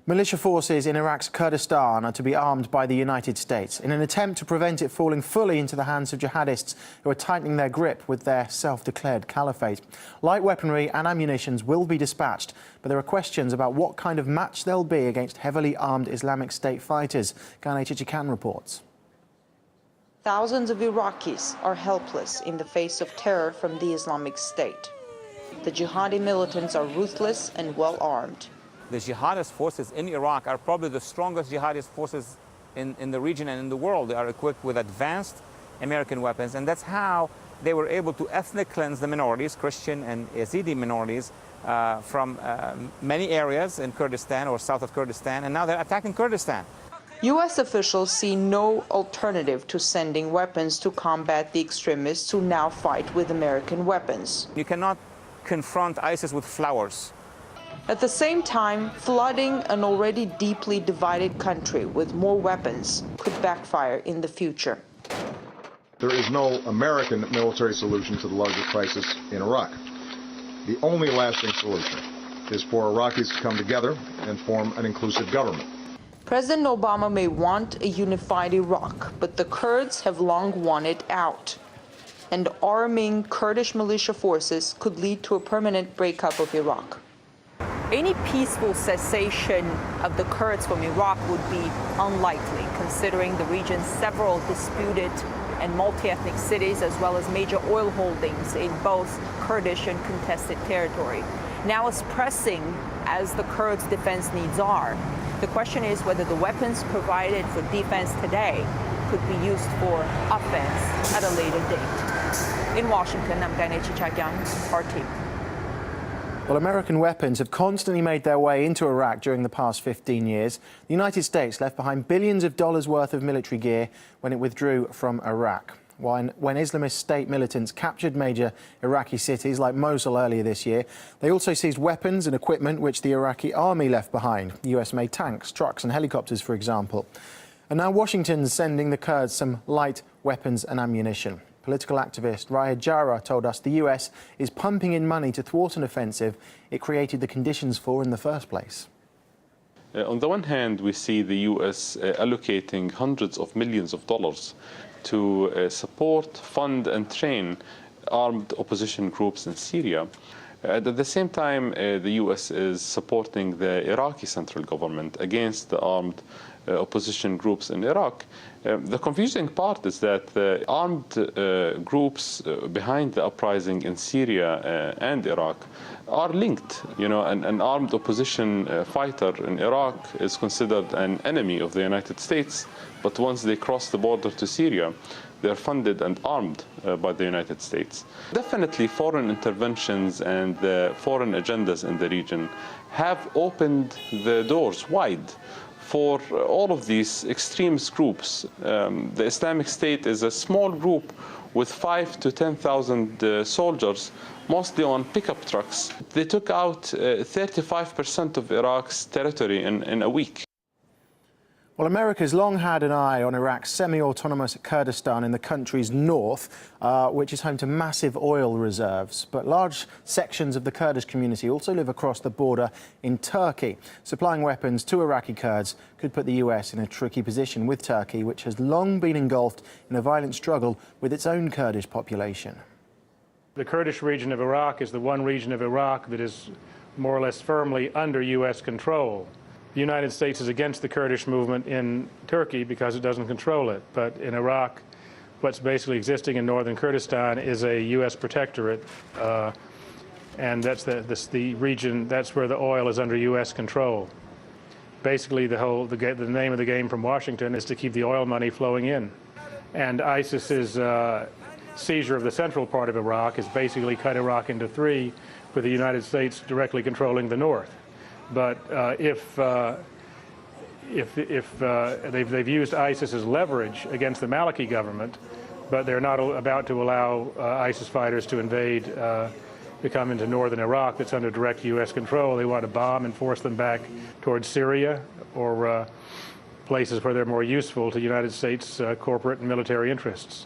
Militia forces in Iraq's Kurdistan are to be armed by the United States in an attempt to prevent it falling fully into the hands of jihadists who are tightening their grip with their self-declared caliphate. Light weaponry and ammunition will be dispatched, but there are questions about what kind of match they'll be against heavily armed Islamic State fighters. Ghanay Chichikan reports. Thousands of Iraqis are helpless in the face of terror from the Islamic State. The jihadi militants are ruthless and well-armed. The jihadist forces in Iraq are probably the strongest jihadist forces in the region and in the world. They are equipped with advanced American weapons, and that's how they were able to ethnic cleanse the minorities, Christian and Yazidi minorities, from many areas in Kurdistan or south of Kurdistan, and now they're attacking Kurdistan. U.S. officials see no alternative to sending weapons to combat the extremists who now fight with American weapons. You cannot confront ISIS with flowers. At the same time, flooding an already deeply divided country with more weapons could backfire in the future. There is no American military solution to the larger crisis in Iraq. The only lasting solution is for Iraqis to come together and form an inclusive government. President Obama may want a unified Iraq, but the Kurds have long wanted out. And arming Kurdish militia forces could lead to a permanent breakup of Iraq. Any peaceful cessation of the Kurds from Iraq would be unlikely, considering the region's several disputed and multi-ethnic cities, as well as major oil holdings in both Kurdish and contested territory. Now, as pressing as the Kurds' defense needs are, the question is whether the weapons provided for defense today could be used for offense at a later date. In Washington, I'm Ghanay Chichikan, RT. Well, American weapons have constantly made their way into Iraq during the past 15 years. The United States left behind billions of dollars worth of military gear when it withdrew from Iraq. When Islamist state militants captured major Iraqi cities like Mosul earlier this year, they also seized weapons and equipment which the Iraqi army left behind. The US-made tanks, trucks and helicopters, for example. And now Washington's sending the Kurds some light weapons and ammunition. Political activist Raya Jara told us the US is pumping in money to thwart an offensive it created the conditions for in the first place. On the one hand, we see the US allocating hundreds of millions of dollars to support, fund and train armed opposition groups in Syria. At the same time, the US is supporting the Iraqi central government against the armed opposition groups in Iraq. The confusing part is that the armed groups behind the uprising in Syria and Iraq are linked. An armed opposition fighter in Iraq is considered an enemy of the United States, but once they cross the border to Syria, they're funded and armed by the United States. Definitely foreign interventions and foreign agendas in the region have opened the doors wide for all of these extremist groups. The Islamic State is a small group with 5,000 to 10,000 soldiers, mostly on pickup trucks. They took out 35% of Iraq's territory in a week. Well, America's long had an eye on Iraq's semi-autonomous Kurdistan in the country's north, which is home to massive oil reserves. But large sections of the Kurdish community also live across the border in Turkey. Supplying weapons to Iraqi Kurds could put the US in a tricky position with Turkey, which has long been engulfed in a violent struggle with its own Kurdish population. The Kurdish region of Iraq is the one region of Iraq that is more or less firmly under US control. The United States is against the Kurdish movement in Turkey because it doesn't control it. But in Iraq, what's basically existing in northern Kurdistan is a U.S. protectorate, and that's the region, that's where the oil is under U.S. control. Basically, the name of the game from Washington is to keep the oil money flowing in. And ISIS's seizure of the central part of Iraq has basically cut Iraq into three, with the United States directly controlling the north. But if they've used ISIS as leverage against the Maliki government, but they're not about to allow ISIS fighters to invade, to come into northern Iraq that's under direct U.S. control. They want to bomb and force them back towards Syria or places where they're more useful to United States corporate and military interests.